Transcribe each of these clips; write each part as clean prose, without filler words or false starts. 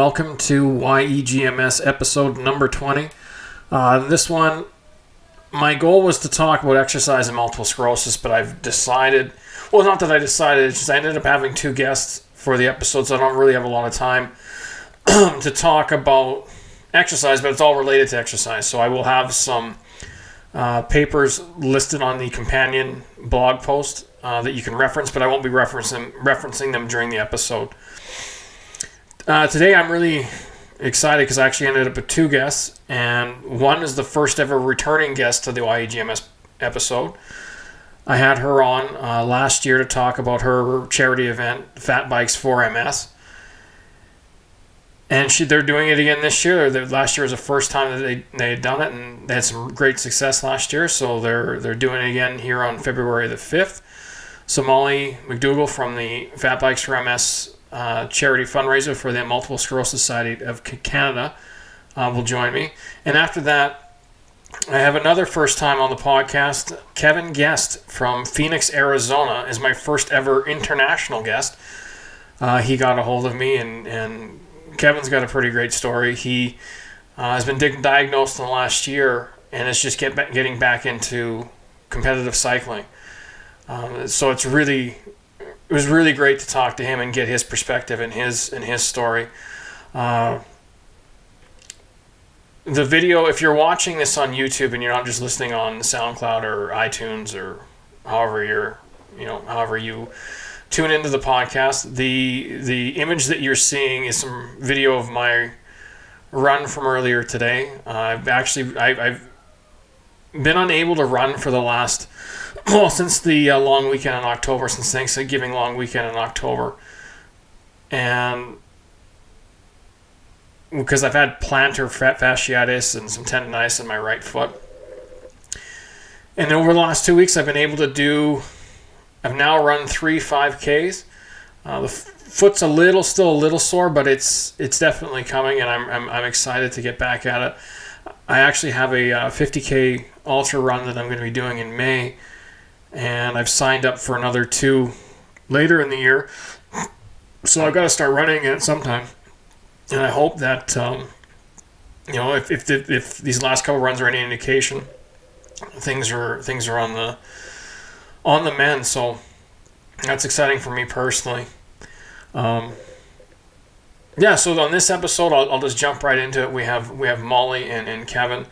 welcome to YEG MS episode number 20. This one, my goal was to talk about exercise and multiple sclerosis, but I've decided, well, not that I decided, it's just I ended up having two guests for the episode, so I don't really have a lot of time to talk about exercise, but it's all related to exercise. So I will have some papers listed on the companion blog post that you can reference, but I won't be referencing them during the episode. Today I'm really excited because I actually ended up with two guests, and one is the first ever returning guest to the YEG MS episode. I had her on last year to talk about her charity event, Fat Bikes for MS. And they're doing it again this year. Last year was the first time that they had done it, and they had some great success last year, so they're doing it again here on February the 5th. So Molly McDougall from the Fat Bikes for MS charity fundraiser for the Multiple Sclerosis Society of Canada will join me. And after that, I have another first time on the podcast. Kevin Gest from Phoenix, Arizona is my first ever international guest. He got a hold of me, and Kevin's got a pretty great story. He has been diagnosed in the last year and is just getting back into competitive cycling. So it was really great to talk to him and get his perspective and his story. The video, if you're watching this on YouTube and you're not just listening on SoundCloud or iTunes or however you tune into the podcast, the image that you're seeing is some video of my run from earlier today. I've been unable to run for the last, since the long weekend in October, since Thanksgiving long weekend in October. And because I've had plantar fasciitis and some tendonitis in my right foot. And over the last 2 weeks, I've been able to I've now run 3 5Ks. The foot's still a little sore, but it's definitely coming, and I'm excited to get back at it. I actually have a 50K ultra run that I'm going to be doing in May, and I've signed up for another 2 later in the year. So I've got to start running it sometime, and I hope that if these last couple runs are any indication, things are on the mend. So that's exciting for me personally. So on this episode, I'll just jump right into it. We have Molly and Kevin.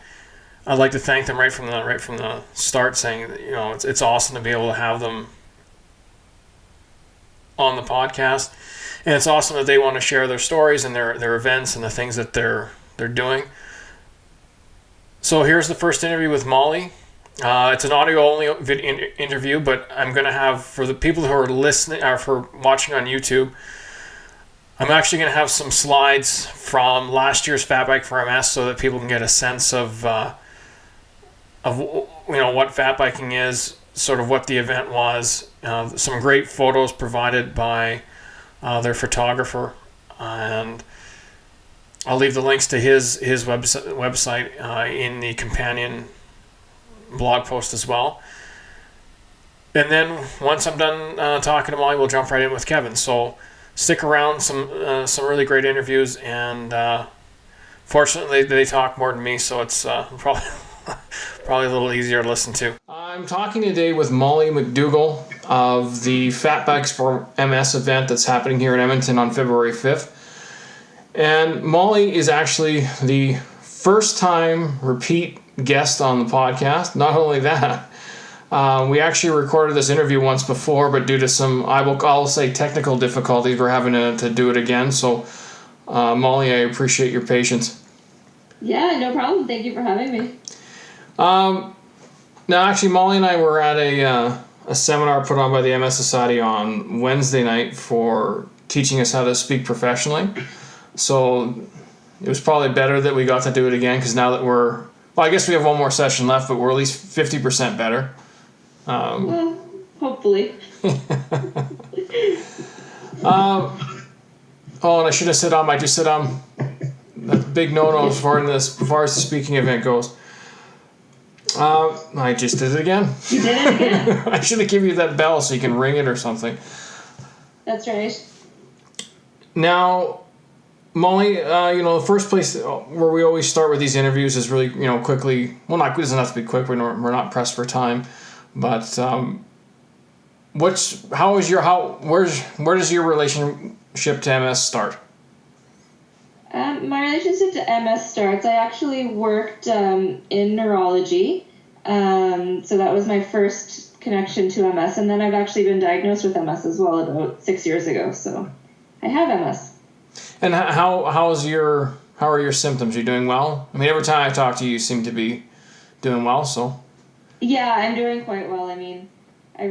I'd like to thank them right from the start, saying that, it's awesome to be able to have them on the podcast, and it's awesome that they want to share their stories and their events and the things that they're doing. So here's the first interview with Molly. It's an audio-only interview, but I'm going to have, for the people who are listening or for watching on YouTube, I'm actually going to have some slides from last year's Fat Bike for MS so that people can get a sense of what fat biking is, sort of what the event was. Some great photos provided by their photographer, and I'll leave the links to his website in the companion blog post as well. And then once I'm done talking to Molly, we'll jump right in with Kevin. So stick around, some really great interviews, and fortunately they talk more than me, so it's probably a little easier to listen to. I'm talking today with Molly McDougall of the Fat Bikes for MS event that's happening here in Edmonton on February 5th. And Molly is actually the first time repeat guest on the podcast. Not only that, we actually recorded this interview once before, but due to some, I'll say, technical difficulties, we're having to do it again. So, Molly, I appreciate your patience. Yeah, no problem. Thank you for having me. Now, actually, Molly and I were at a seminar put on by the MS Society on Wednesday night for teaching us how to speak professionally. So it was probably better that we got to do it again, because now that I guess we have one more session left, but we're at least 50% better. Well, hopefully. And I should have said I just said that's a big no-no as far as the speaking event goes. I just did it again. You did it again. I should have given you that bell so you can ring it or something. That's right. Now, Molly, the first place where we always start with these interviews is really, quickly. Well, it doesn't have to be quick. We're not pressed for time, but where does your relationship to MS start? My relationship to MS starts. I actually worked in neurology, so that was my first connection to MS, and then I've actually been diagnosed with MS as well about 6 years ago. So I have MS. And how are your symptoms? Are you doing well? I mean, every time I talk to you, you seem to be doing well. So yeah, I'm doing quite well. I mean, I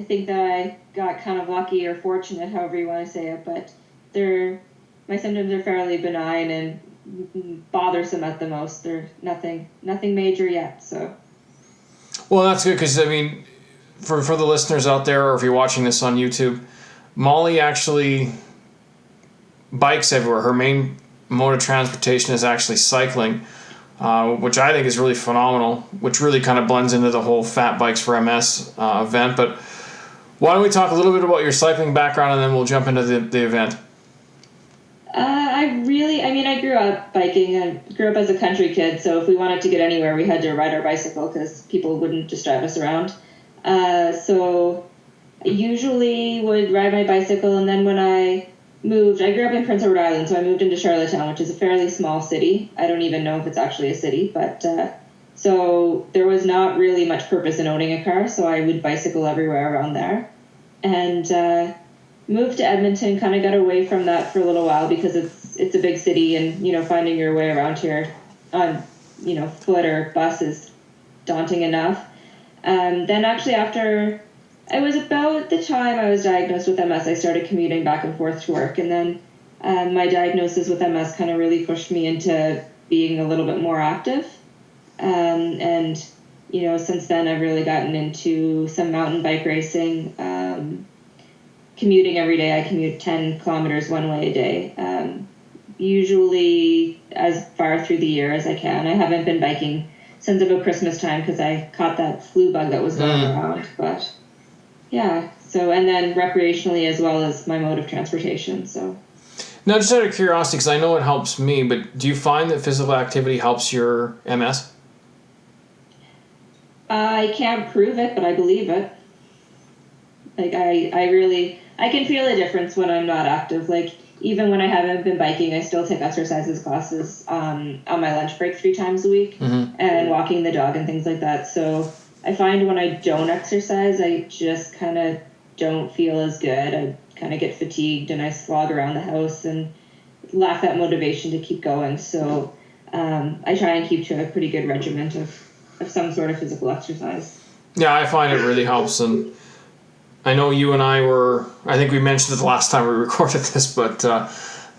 think that I got kind of lucky or fortunate, however you want to say it, but my symptoms are fairly benign and bothersome at the most. They're nothing major yet. So. Well, that's good because I mean, for the listeners out there, or if you're watching this on YouTube, Molly actually bikes everywhere. Her main mode of transportation is actually cycling, which I think is really phenomenal, which really kind of blends into the whole Fat Bikes for MS event. But why don't we talk a little bit about your cycling background, and then we'll jump into the event. I grew up biking. I grew up as a country kid, so if we wanted to get anywhere, we had to ride our bicycle because people wouldn't just drive us around. So I usually would ride my bicycle, and then when I moved, I grew up in Prince Edward Island, so I moved into Charlottetown, which is a fairly small city. I don't even know if it's actually a city, but so there was not really much purpose in owning a car, so I would bicycle everywhere around there. And moved to Edmonton, kind of got away from that for a little while because it's a big city, and finding your way around here on foot or bus is daunting enough. Then actually after I was about the time I was diagnosed with MS, I started commuting back and forth to work, and then my diagnosis with MS kind of really pushed me into being a little bit more active. And since then I've really gotten into some mountain bike racing. Commuting every day. I commute 10 kilometers one way a day, usually as far through the year as I can. I haven't been biking since about Christmas time because I caught that flu bug that was going around. But yeah, so, and then recreationally as well as my mode of transportation. So now, just out of curiosity, because I know it helps me, but do you find that physical activity helps your MS? I can't prove it, but I believe it. Like I can feel a difference when I'm not active. Like even when I haven't been biking, I still take exercises classes on my lunch break 3 times a week, and walking the dog and things like that. So I find when I don't exercise, I just kind of don't feel as good. I kind of get fatigued and I slog around the house and lack that motivation to keep going. So I try and keep to a pretty good regimen of some sort of physical exercise. Yeah, I find it really helps. And I know you and I think we mentioned it the last time we recorded this, but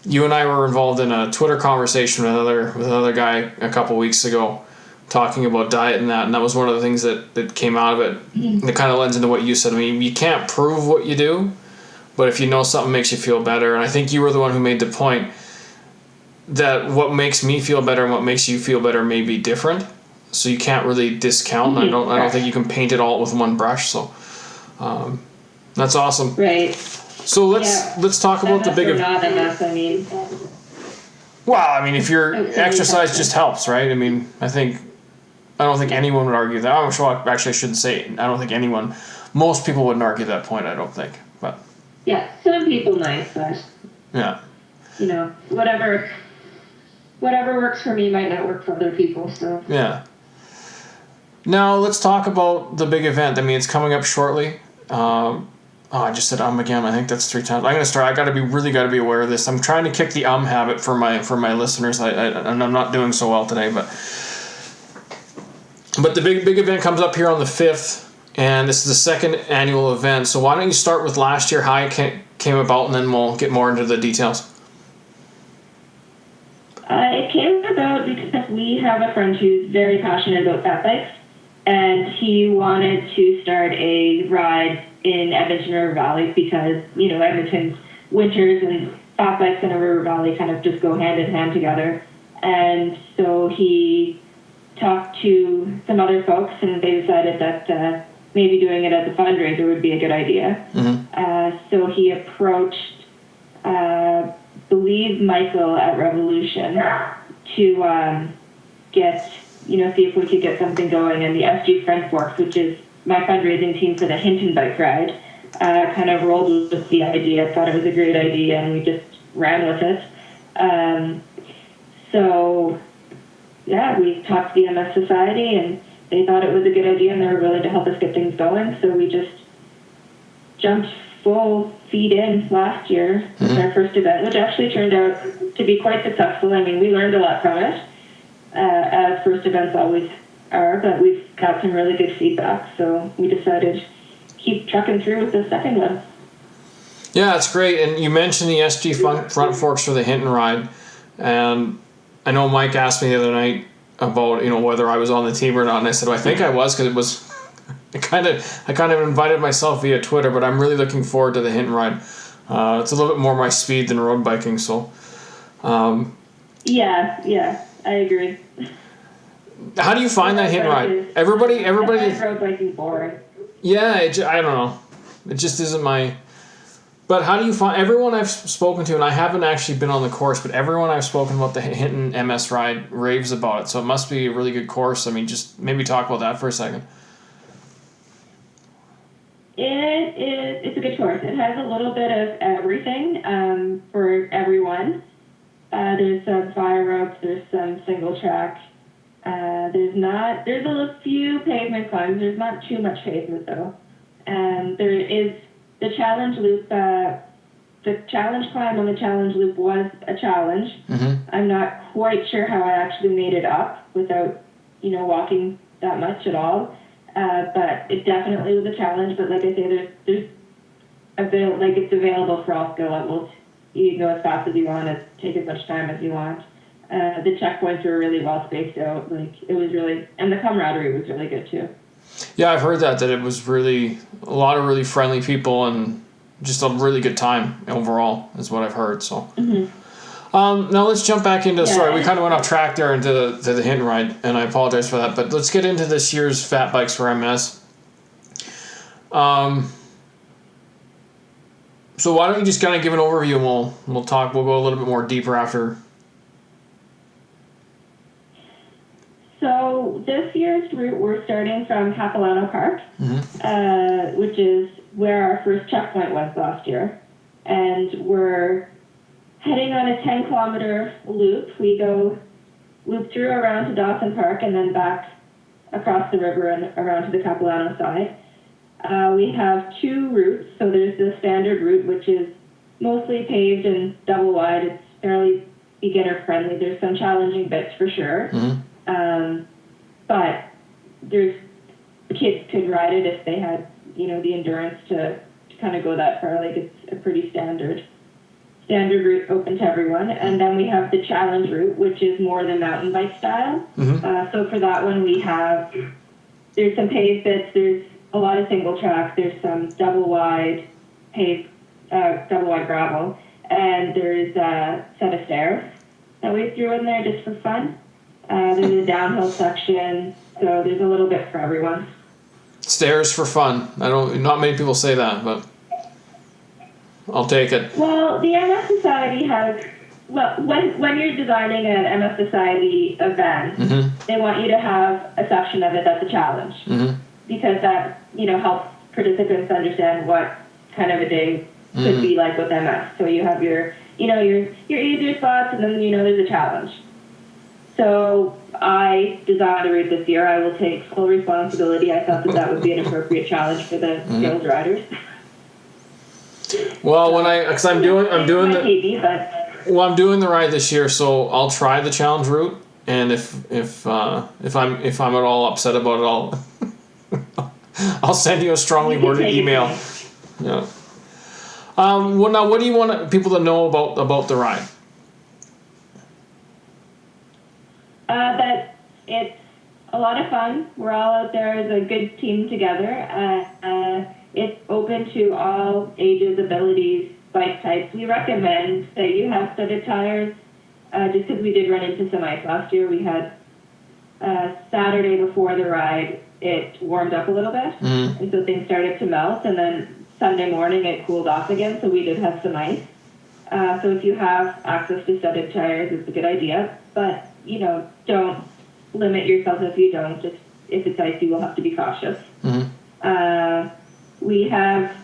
you and I were involved in a Twitter conversation with another guy a couple weeks ago talking about diet and that was one of the things that came out of it. It kind of lends into what you said. I mean, you can't prove what you do, but if you know something makes you feel better, and I think you were the one who made the point that what makes me feel better and what makes you feel better may be different, so you can't really discount. I don't think you can paint it all with one brush. So that's awesome. Right. So let's talk about the big event. Not MS, I mean. Well, I mean, if your exercise just helps, right? I mean, I don't think anyone would argue that. I'm sure. Actually, I shouldn't say it. I don't think anyone. Most people wouldn't argue that point. I don't think. But yeah, some people might, but yeah, whatever works for me might not work for other people. So yeah. Now let's talk about the big event. I mean, it's coming up shortly. I just said again. I think that's 3 times. I'm gonna start. I really gotta be aware of this. I'm trying to kick the habit for my listeners. And I'm not doing so well today, but the big event comes up here on the 5th, and this is the second annual event. So why don't you start with last year, how it came about, and then we'll get more into the details. It came about because we have a friend who's very passionate about fat bikes, and he wanted to start a ride in Edmonton River Valley because, Edmonton's winters and fat bikes in a river valley kind of just go hand in hand together. And so he talked to some other folks, and they decided that maybe doing it as a fundraiser would be a good idea. So he approached believe Michael at Revolution to get, see if we could get something going. And the SG Front Forks, which is my fundraising team for the Hinton bike ride, kind of rolled with the idea, thought it was a great idea, and we just ran with it. So, yeah, we talked to the MS Society, and they thought it was a good idea, and they were willing to help us get things going. So we just jumped full feet in last year with our first event, which actually turned out to be quite successful. I mean, we learned a lot from it, as first events always are, but we've got some really good feedback. So we decided to keep trucking through with the second one. Yeah, it's great. And you mentioned the SG Front Forks for the Hinton ride, and I know Mike asked me the other night about whether I was on the team or not, and I said, well, I think I was, because it was. I kind of invited myself via Twitter, but I'm really looking forward to the Hinton ride. It's a little bit more my speed than road biking, so. Yeah, I agree. How do you find that Hinton ride? Everybody. I find road biking boring. Yeah, I don't know. It just isn't my. But how do you find everyone I've spoken to, and I haven't actually been on the course, but everyone I've spoken about the Hinton MS ride raves about it. So it must be a really good course. I mean, just maybe talk about that for a second. It's a good course. It has a little bit of everything for everyone. There's some fire ropes, there's some single track. There's a few pavement climbs. There's not too much pavement though. There is the challenge loop. The challenge climb on the challenge loop was a challenge. Mm-hmm. I'm not quite sure how I actually made it up without, walking that much at all. But it definitely was a challenge. But like I say, it's available for all skill levels. You can go as fast as you want, and take as much time as you want. The checkpoints were really well spaced out. It was really, and the camaraderie was really good too. Yeah, I've heard that it was really a lot of really friendly people and just a really good time overall is what I've heard. So. Mm-hmm. Now let's jump back into, sorry, we kind of went off track there into the Hinton ride, and I apologize for that, but let's get into this year's Fat Bikes for MS. So why don't you just kind of give an overview, and we'll go a little bit more deeper after. So this year's route, we're starting from Capilano Park, which is where our first checkpoint was last year, and we're heading on a 10-kilometer loop. We go loop through around to Dawson Park and then back across the river and around to the Capilano side. We have two routes. So there's the standard route, which is mostly paved and double wide. It's fairly beginner friendly. There's some challenging bits for sure. Mm-hmm. But the kids could ride it if they had, the endurance to kind of go that far. It's a pretty standard route open to everyone. And then we have the challenge route, which is more the mountain bike style. Mm-hmm. So for that one, there's some paved bits, there's a lot of single track, there's some double wide gravel, and there's a set of stairs that we threw in there just for fun. There's a downhill section, so there's a little bit for everyone. Stairs for fun. Not many people say that, but I'll take it. Well, the MS Society has, when you're designing an MS Society event, mm-hmm. they want you to have a section of it that's a challenge. Mm-hmm. Because that, helps participants understand what kind of a day could be like with MS. So you have your easier spots, and then, there's a challenge. So I designed a route this year. I will take full responsibility. I thought that would be an appropriate challenge for the skilled riders. Well, I'm doing the ride this year, so I'll try the challenge route, and if I'm at all upset about it, I'll send you a strongly worded email. Yeah. Well, now, what do you want people to know about the ride? That it's a lot of fun. We're all out there as a good team together. It's open to all ages, abilities, bike types. We recommend that you have studded tires, just because we did run into some ice last year. We had Saturday before the ride, it warmed up a little bit, and so things started to melt, and then Sunday morning it cooled off again, so we did have some ice. So if you have access to studded tires, it's a good idea. But, don't limit yourself if you don't. Just if it's icy, we'll have to be cautious. We have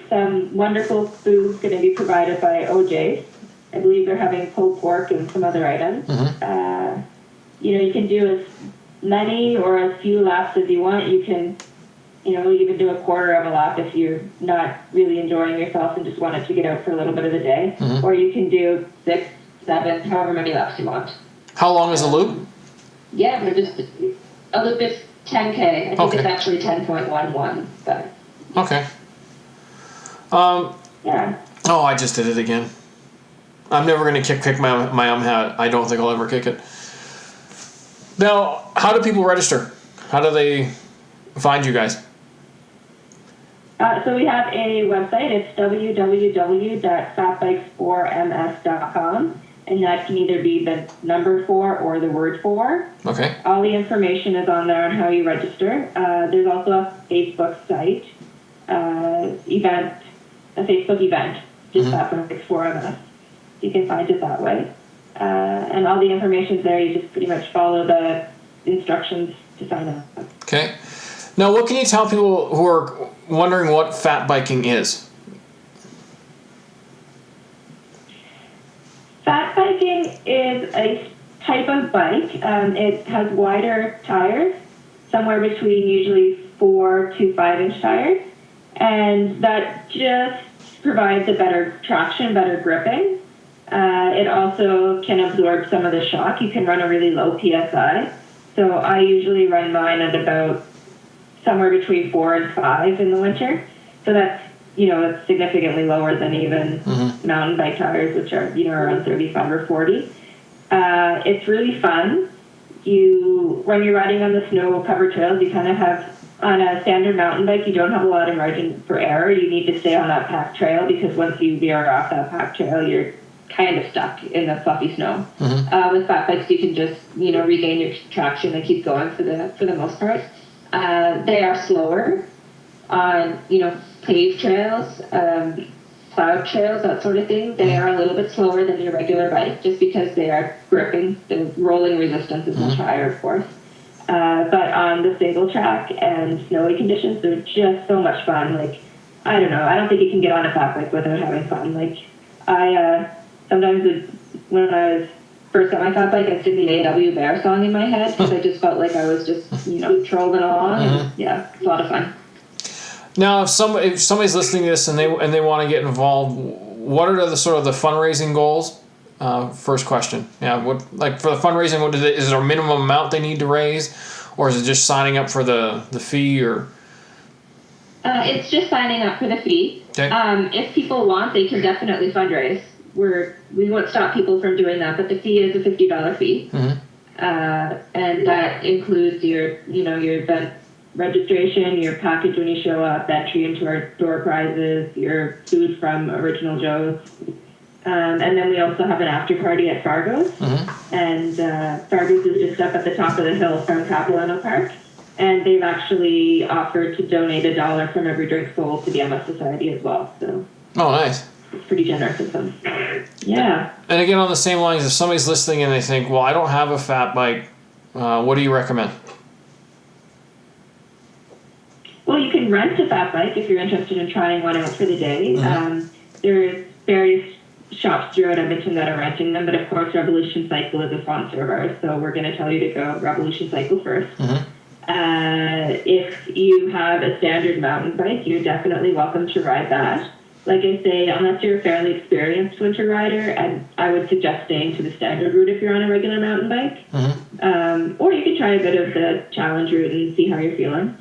some wonderful food going to be provided by OJ's. I believe they're having pulled pork and some other items. You can do as many or as few laps as you want. You can, even do a quarter of a lap if you're not really enjoying yourself and just wanted to get out for a little bit of the day. Or you can do 6, 7, however many laps you want. How long is a loop? Yeah, a loop is 10K. I think it's actually 10.11. But okay. Yeah. Oh, I just did it again. I'm never going to kick my hat. I don't think I'll ever kick it. Now, how do people register? How do they find you guys? So we have a website. It's www.fatbikes4ms.com, and that can either be the number 4 or the word 4. Okay. All the information is on there on how you register. There's also a Facebook site, a Facebook event, just Fatbikes4ms. You can find it that way. And all the information's there. You just pretty much follow the instructions to sign up. Okay. Now, what can you tell people who are wondering what fat biking is? Fat biking is a type of bike. It has wider tires, somewhere between usually 4 to 5 inch tires, and that just provides a better traction, better gripping. It also can absorb some of the shock. You can run a really low PSI. So I usually run mine at about somewhere between 4 and 5 in the winter. So that's, it's significantly lower than even mountain bike tires, which are, around 35 or 40. It's really fun. When you're riding on the snow-covered trails, you kind of have, on a standard mountain bike, you don't have a lot of margin for error. You need to stay on that packed trail because once you veer off that packed trail, you're kind of stuck in the fluffy snow. With fat bikes, you can just regain your traction and keep going for the most part. They are slower on paved trails, plowed trails, that sort of thing. They are a little bit slower than your regular bike, just because they are gripping. The rolling resistance is much higher, of course. But on the single track and snowy conditions, they're just so much fun. Like, I don't know. I don't think you can get on a fat bike without having fun. Like, sometimes when I was first on my fat bike, I sing the A.W. Bear song in my head because I just felt like I was just, trolling along. And, yeah, it's a lot of fun. Now, if somebody's listening to this and they want to get involved, what are the sort of the fundraising goals? First question. Yeah, for the fundraising, is there a minimum amount they need to raise, or is it just signing up for the fee or? It's just signing up for the fee. Okay. If people want, they can definitely fundraise. We won't stop people from doing that, but the fee is a $50 fee. And that includes your event registration, your package when you show up, entry into our door prizes, your food from Original Joe's. And then we also have an after party at Fargo's. And Fargo's is just up at the top of the hill from Capilano Park. And they've actually offered to donate $1 from every drink sold to the MS Society as well. So. Oh, nice. It's pretty generous of them. Yeah. And again, on the same lines, if somebody's listening and they think, well, I don't have a fat bike, what do you recommend? Well, you can rent a fat bike if you're interested in trying one out for the day. There's various shops throughout Edmonton that are renting them, but of course Revolution Cycle is a sponsor of ours, so we're going to tell you to go Revolution Cycle first. If you have a standard mountain bike, you're definitely welcome to ride that. Like I say, unless you're a fairly experienced winter rider, and I would suggest staying to the standard route if you're on a regular mountain bike. Or you could try a bit of the challenge route and see how you're feeling.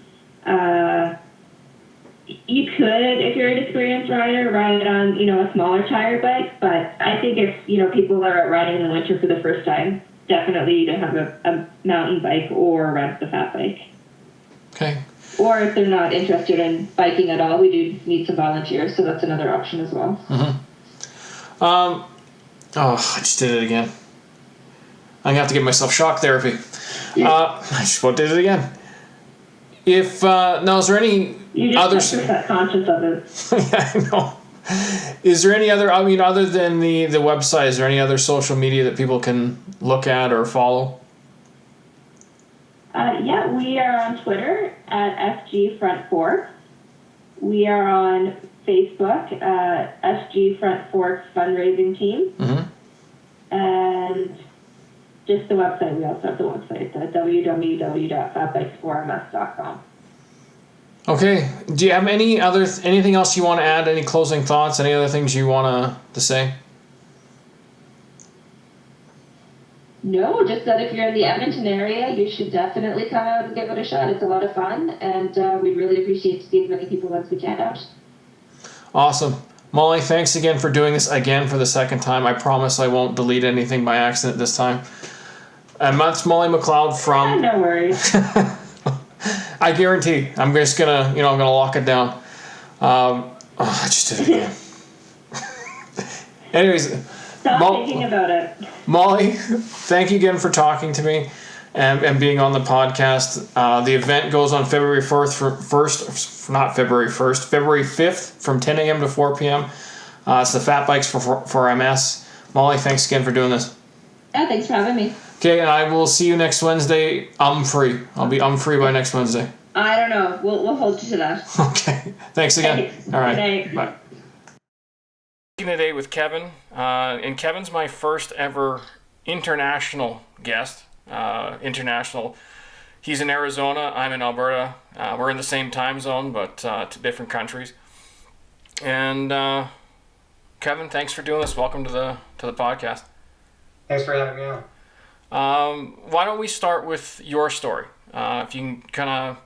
You could, if you're an experienced rider, ride on, a smaller tire bike, but I think if, people are riding in the winter for the first time, definitely to have a mountain bike or rent the fat bike. Okay. Or if they're not interested in biking at all, we do need some volunteers, so that's another option as well. I just did it again. I'm going to have to give myself shock therapy. I just did it again. Now, is there any you just others? You're conscious of it. Yeah, I know. Is there any other, other than the website, is there any other social media that people can look at or follow? Yeah, we are on Twitter at FG Front Forks. We are on Facebook, SG Front Forks Fundraising Team. Mm-hmm. And just the website. We also have the website, www.fatbikes4ms.com. Okay. Do you have anything else you want to add? Any closing thoughts? Any other things you want to say? No, just that if you're in the Edmonton area, you should definitely come out and give it a shot. It's a lot of fun, and we'd really appreciate to see as many people as we can out. Awesome. Molly, thanks again for doing this again for the second time. I promise I won't delete anything by accident this time. And that's Molly McLeod from... No worries. I guarantee. I'm just gonna, I'm gonna lock it down. I just did it again. Anyways, Stop thinking about it. Molly, thank you again for talking to me and being on the podcast. The event goes on February 5th from 10 a.m. to 4 p.m. It's the Fat Bikes for MS. Molly, thanks again for doing this. Yeah, thanks for having me. Okay, and I will see you next Wednesday. I'm free. I'm free by next Wednesday. I don't know. We'll hold you to that. Okay. Thanks again. Thanks. All right. Good night. Bye. Today with Kevin, and Kevin's my first ever international guest. International. He's in Arizona. I'm in Alberta. We're in the same time zone, but to different countries. And Kevin, thanks for doing this. Welcome to the podcast. Thanks for having me on. Why don't we start with your story? If you can kind of,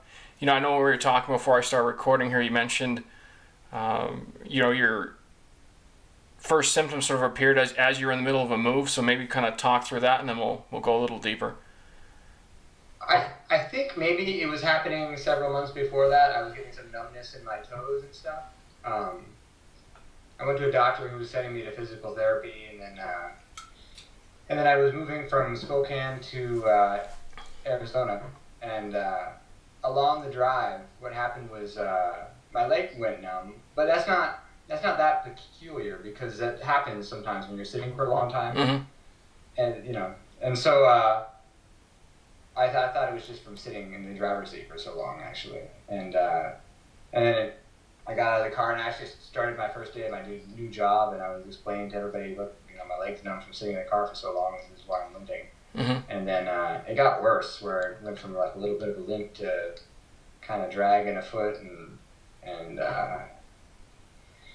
I know we were talking before I started recording here, you mentioned, your first symptoms sort of appeared as you were in the middle of a move, so maybe kind of talk through that and then we'll go a little deeper. I think maybe it was happening several months before that. I was getting some numbness in my toes and stuff. I went to a doctor who was sending me to physical therapy, and then I was moving from Spokane to Arizona, and along the drive, what happened was my leg went numb. But that's not that peculiar, because that happens sometimes when you're sitting for a long time, Mm-hmm. and so I thought it was just from sitting in the driver's seat for so long, actually, and then I got out of the car and I actually started my first day at my new job, and I was explaining to everybody, look, my leg's numb from sitting in the car for so long, and this is why I'm limping. Mm-hmm. And then it got worse, where it went from like a little bit of a limp to kind of dragging a foot, and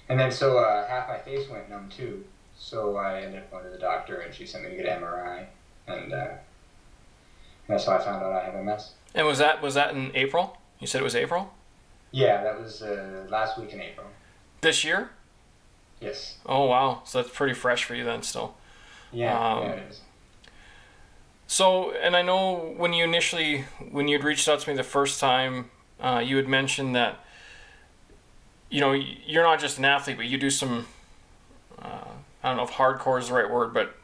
then so half my face went numb too. So I ended up going to the doctor, and she sent me to get an MRI, and that's how I found out I have MS. And was that in April? You said it was April? Yeah, that was last week in April. This year? Yes. Oh, wow. So that's pretty fresh for you then still. Yeah, it is. So, and I know when you'd reached out to me the first time, you had mentioned that, you're not just an athlete, but you do some, I don't know if hardcore is the right word, but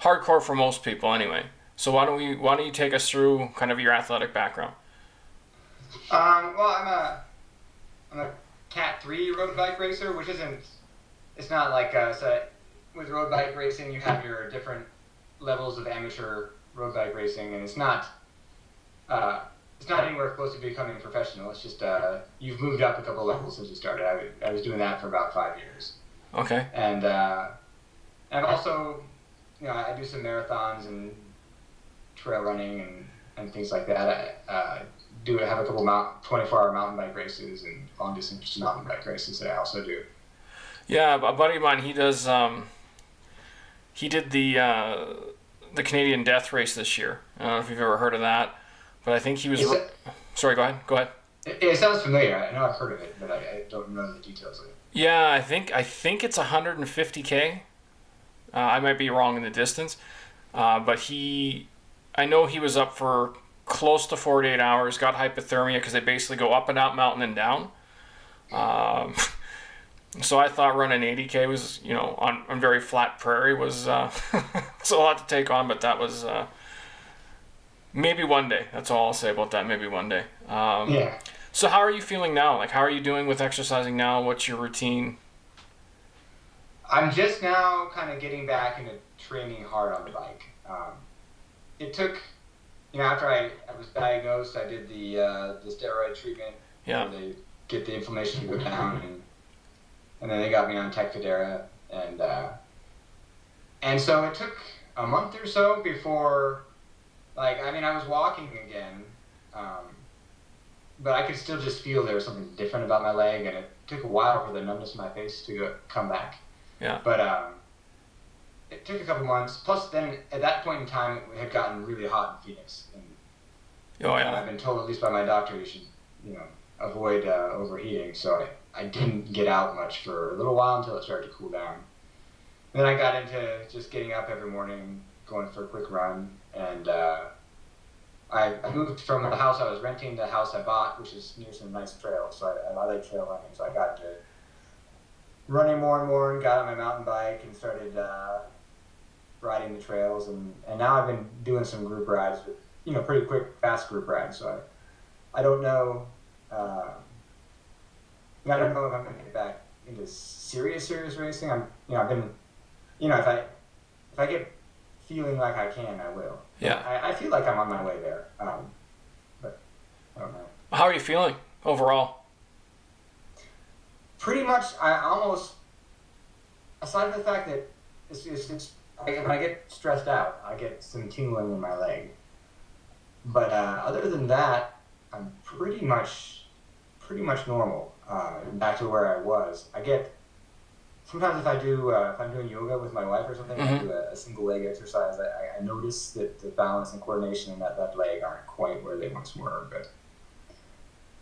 hardcore for most people anyway. So why don't you take us through kind of your athletic background? Well, I'm a Cat 3 road bike racer, which it's not like, so with road bike racing, you have your different levels of amateur road bike racing, and it's not anywhere close to becoming professional. It's just, you've moved up a couple levels since you started. I was doing that for about 5 years. Okay. And I'm also, I do some marathons and trail running and things like that. I have a couple 24-hour mountain bike races and long distance mountain bike races that I also do. Yeah, a buddy of mine, he does. He did the Canadian Death Race this year. I don't know if you've ever heard of that, but I think he was. Sorry, go ahead. It sounds familiar. I know I've heard of it, but I don't know the details of it. Yeah, I think it's 150K. I might be wrong in the distance, but I know he was up for close to 48 hours, got hypothermia because they basically go up and out mountain and down. So I thought running 80K was, on very flat prairie was it's a lot to take on, but that was maybe one day. That's all I'll say about that. Maybe one day. Yeah. So how are you feeling now? Like, how are you doing with exercising now? What's your routine? I'm just now kind of getting back into training hard on the bike. It took, after I was diagnosed, I did the steroid treatment. Yeah. Where they get the inflammation to go down, and then they got me on Tecfidera, and so it took a month or so before, I was walking again, but I could still just feel there was something different about my leg, and it took a while for the numbness in my face to come back. Yeah. But it took a couple months. Plus, then at that point in time, it had gotten really hot in Phoenix, and I've been told, at least by my doctor, you should, avoid overheating. So I didn't get out much for a little while until it started to cool down. And then I got into just getting up every morning, going for a quick run, and I moved from the house I was renting to the house I bought, which is near some nice trails. So I like trail running, so I got into running more and more, and got on my mountain bike and started riding the trails, and now I've been doing some group rides, pretty quick, fast group rides. So I don't know. I don't know if I'm going to get back into serious racing. I've been, if I get feeling like I can, I will. Yeah. I feel like I'm on my way there, but I don't know. How are you feeling overall? Pretty much, I almost, aside from the fact that when I get stressed out, I get some tingling in my leg. But other than that, I'm pretty much normal. Back to where I was. I get sometimes if I'm doing yoga with my wife or something, Mm-hmm. I do a single leg exercise. I notice that the balance and coordination in that leg aren't quite where they once were. But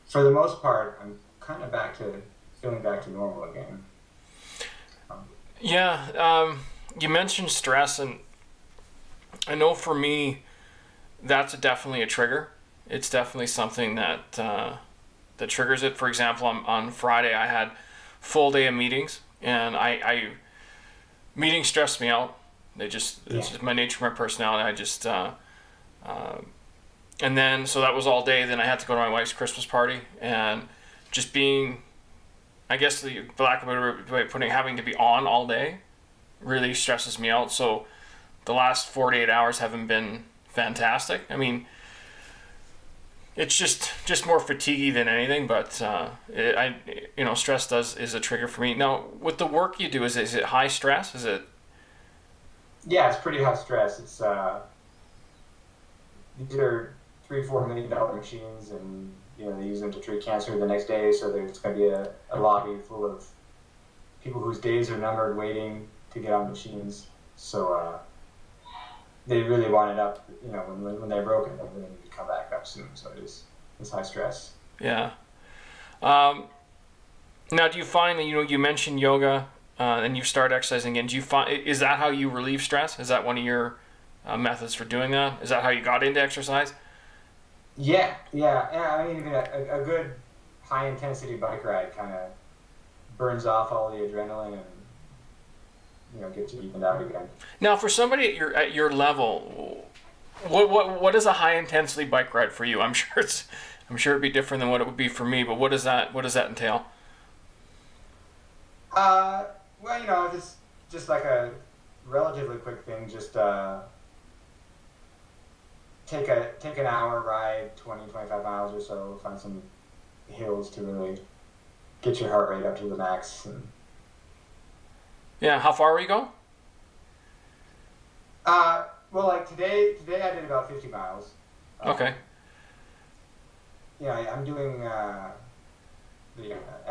for the most part, I'm kind of feeling back to normal again. You mentioned stress, and I know for me, that's definitely a trigger. It's definitely something that triggers it. For example, on Friday, I had full day of meetings, and meetings stress me out. It's just my nature, my personality. And then, so that was all day. Then I had to go to my wife's Christmas party, and just being, I guess, for lack of a better way of putting it, having to be on all day really stresses me out. So the last 48 hours haven't been fantastic. I mean, it's just more fatiguey than anything, but stress is a trigger for me. Now, with the work you do, is it high stress? Is it? Yeah, it's pretty high stress. It's these are $3-4 million machines, and they use them to treat cancer the next day. So there's going to be a lobby full of people whose days are numbered, waiting to get on machines. So they really want it up. When they're broken, they really need to come back up soon. So it's high stress. Yeah. Now, do you find that you mentioned yoga and you start exercising again? Do you find, is that how you relieve stress? Is that one of your methods for doing that? Is that how you got into exercise? Yeah. I mean, even a good high intensity bike ride kind of burns off all the adrenaline and gets you evened out again. Now, for somebody at your level, what is a high intensity bike ride for you? I'm sure it'd be different than what it would be for me. But what does that entail? Well, just like a relatively quick thing. Just take an hour ride, 20-25 miles or so. Find some hills to really get your heart rate up to the max. And yeah, how far will you go? Well, like today I did about 50 miles. Okay. Yeah, I'm doing the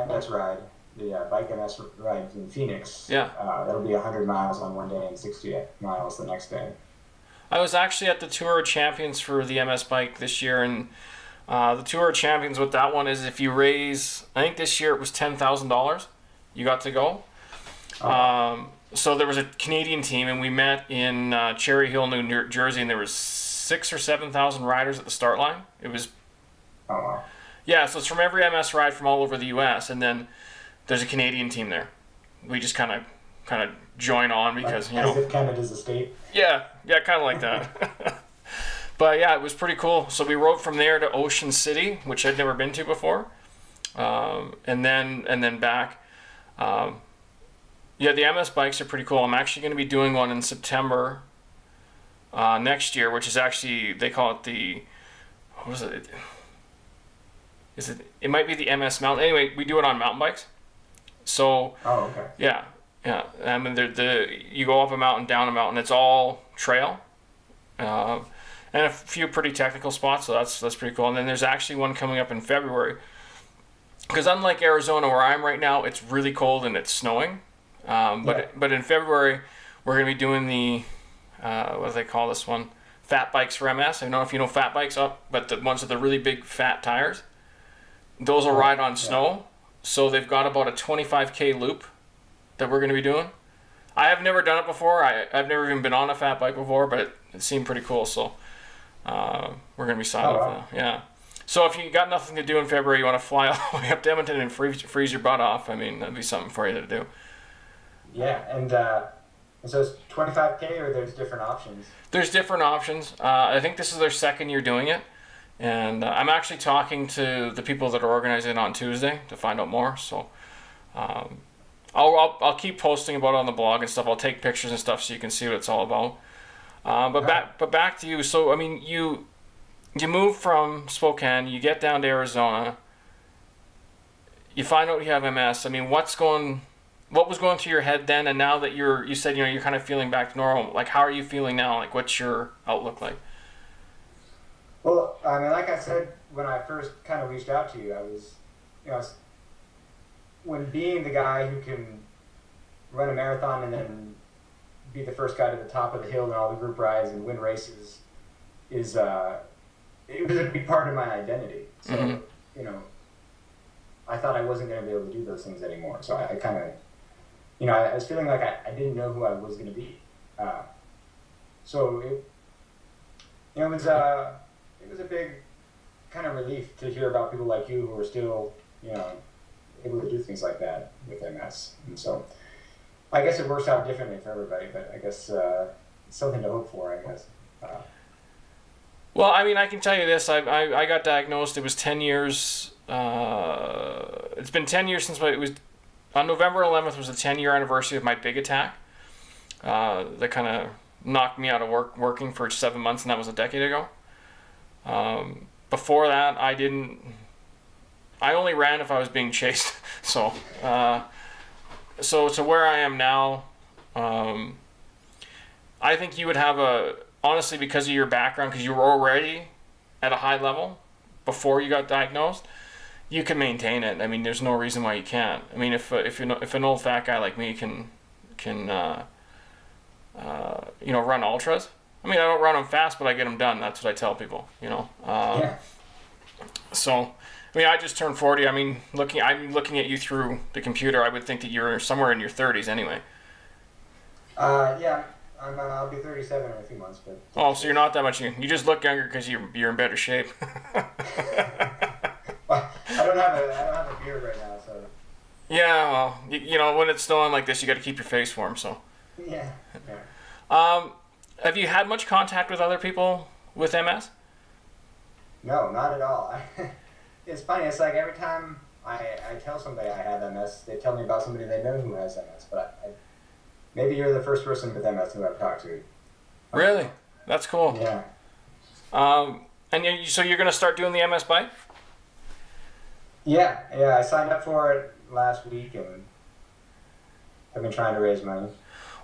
MS ride, the bike MS ride in Phoenix. Yeah. That'll be 100 miles on one day and 60 miles the next day. I was actually at the Tour of Champions for the MS bike this year, and the Tour of Champions, what that one is, if you raise, I think this year it was $10,000, you got to go. So there was a Canadian team, and we met in Cherry Hill, New Jersey, and there was 6,000 or 7,000 riders at the start line. It was. Oh wow. Yeah, so it's from every MS ride from all over the U.S., and then there's a Canadian team there. We just kind of join on because as if Canada's a state. Yeah, kind of like that. But yeah, it was pretty cool. So we rode from there to Ocean City, which I'd never been to before, and then back. Yeah, the MS bikes are pretty cool. I'm actually going to be doing one in September next year, which is actually, they call it the, what is it? It might be the MS Mountain. Anyway, we do it on mountain bikes. So, Oh, okay. yeah. I mean, you go up a mountain, down a mountain. It's all trail, and a few pretty technical spots. So that's pretty cool. And then there's actually one coming up in February. Because unlike Arizona, where I'm right now, it's really cold and it's snowing. But in February, we're going to be doing the what do they call this one? Fat bikes for MS. I don't know if you know fat bikes but the ones with the really big fat tires. Those will ride on snow. So they've got about a 25K loop that we're going to be doing. I have never done it before. I've never even been on a fat bike before, but it seemed pretty cool. So we're going to be signed up. Yeah. So if you got nothing to do in February, you want to fly all the way up to Edmonton and freeze your butt off, I mean, that'd be something for you to do. Yeah, and so it's 25K, or there's different options? There's different options. I think this is their second year doing it. And I'm actually talking to the people that are organizing it on Tuesday to find out more. So I'll keep posting about it on the blog and stuff. I'll take pictures and stuff so you can see what it's all about. But back to you. So I mean, you move from Spokane, you get down to Arizona, you find out you have MS. I mean, what was going through your head then, and now that you said you're kind of feeling back to normal, like how are you feeling now? Like what's your outlook like? Well, I mean, like I said, when I first kind of reached out to you, I was, when being the guy who can run a marathon and then be the first guy to the top of the hill in all the group rides and win races it was a big part of my identity. So, I thought I wasn't going to be able to do those things anymore. So I kind of, I was feeling like I didn't know who I was going to be. So it was a big kind of relief to hear about people like you who are still, able to do things like that with MS. And so I guess it works out differently for everybody, but I guess it's something to hope for, I guess. Well, I mean, I can tell you this. I got diagnosed. It was 10 years. It's been 10 years since it was on November 11th was the 10-year anniversary of my big attack. That kind of knocked me out of working for 7 months, and that was a decade ago. Before that, I only ran if I was being chased. So where I am now, I think you would have honestly, because of your background, because you were already at a high level before you got diagnosed, you can maintain it. I mean, there's no reason why you can't. I mean, if an old fat guy like me can run ultras. I mean, I don't run them fast, but I get them done. That's what I tell people. So, I mean, I just turned 40. I mean, I'm looking at you through the computer. I would think that you're somewhere in your 30s anyway. Yeah. I'll be 37 in a few months, but. Oh, so you're not that much. You just look younger because you're in better shape. Well, I don't have a beard right now, so. Yeah, well, when it's snowing like this, you got to keep your face warm. So. Yeah. Have you had much contact with other people with MS? No, not at all. It's funny. It's like every time I tell somebody I have MS, they tell me about somebody they know who has MS, but maybe you're the first person with MS who I've talked to. Really? That's cool. Yeah. So you're going to start doing the MS bike? Yeah. I signed up for it last week, and I've been trying to raise money.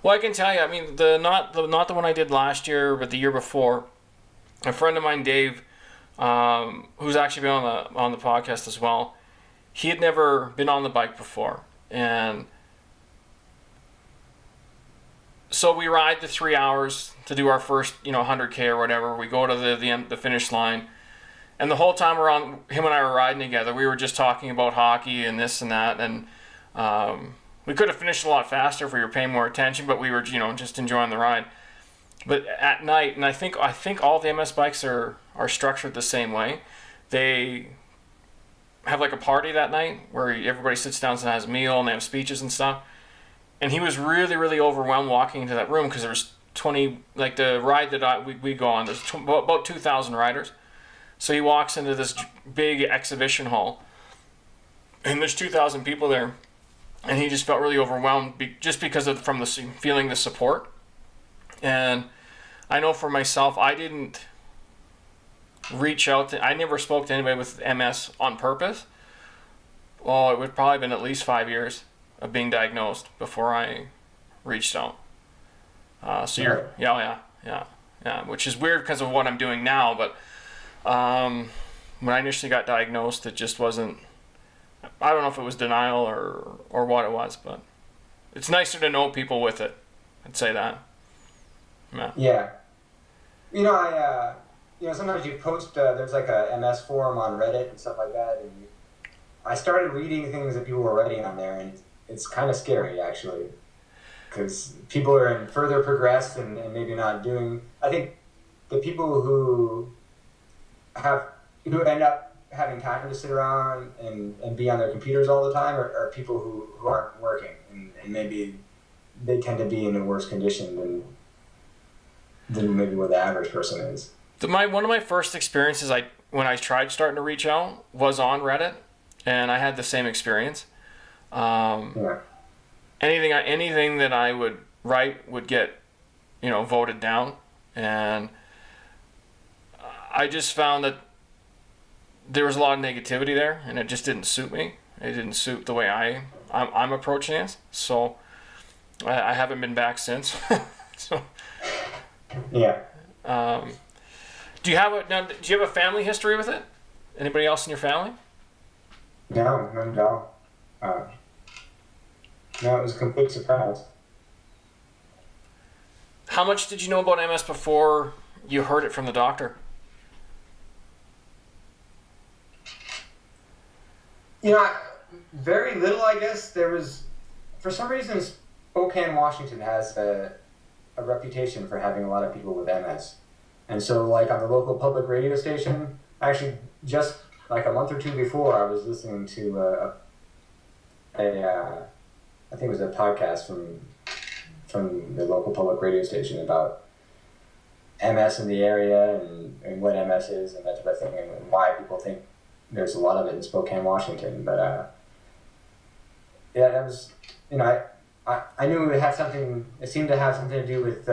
Well, I can tell you, I mean, not the one I did last year, but the year before, a friend of mine, Dave, who's actually been on the podcast as well, he had never been on the bike before, and so we ride the 3 hours to do our first 100K or whatever. We go to the finish line, and the whole time him and I were riding together, we were just talking about hockey and this and that, and we could have finished a lot faster if we were paying more attention, but we were just enjoying the ride. But at night, and I think all the MS bikes are structured the same way. They have like a party that night where everybody sits down and has a meal and they have speeches and stuff. And he was really, really overwhelmed walking into that room because there was 20, like the ride that we go on, there's about 2,000 riders. So he walks into this big exhibition hall, and there's 2,000 people there. and he just felt really overwhelmed just because of from the feeling the support. And I know for myself, I didn't reach out to. I never spoke to anybody with MS on purpose. Well, it would probably been at least 5 years of being diagnosed before I reached out. So you're, yeah, which is weird because of what I'm doing now. But when I initially got diagnosed, it just wasn't. I don't know if it was denial or what it was, but it's nicer to know people with it. I'd say that. Yeah. Sometimes you post. There's like a MS forum on Reddit and stuff like that, and I started reading things that people were writing on there, and it's kind of scary actually, because people are further progressed and maybe not doing. I think the people who end up having time to sit around and be on their computers all the time are people who aren't working, and maybe they tend to be in a worse condition than maybe what the average person is. One of my first experiences when I tried starting to reach out was on Reddit, and I had the same experience. Anything that I would write would get, voted down, and I just found that there was a lot of negativity there, and it just didn't suit me. It didn't suit the way I'm approaching it. So I haven't been back since. So yeah. Do you have a family history with it? Anybody else in your family? No, none at all. No, it was a complete surprise. How much did you know about MS before you heard it from the doctor? Very little, I guess. There was, for some reason, Spokane, Washington has a reputation for having a lot of people with MS. And so, like, on the local public radio station, actually, just like a month or two before, I was listening to I think it was a podcast from the local public radio station about MS in the area and what MS is and that type of thing, and why people think there's a lot of it in Spokane, Washington. But that was, I knew it seemed to have something to do with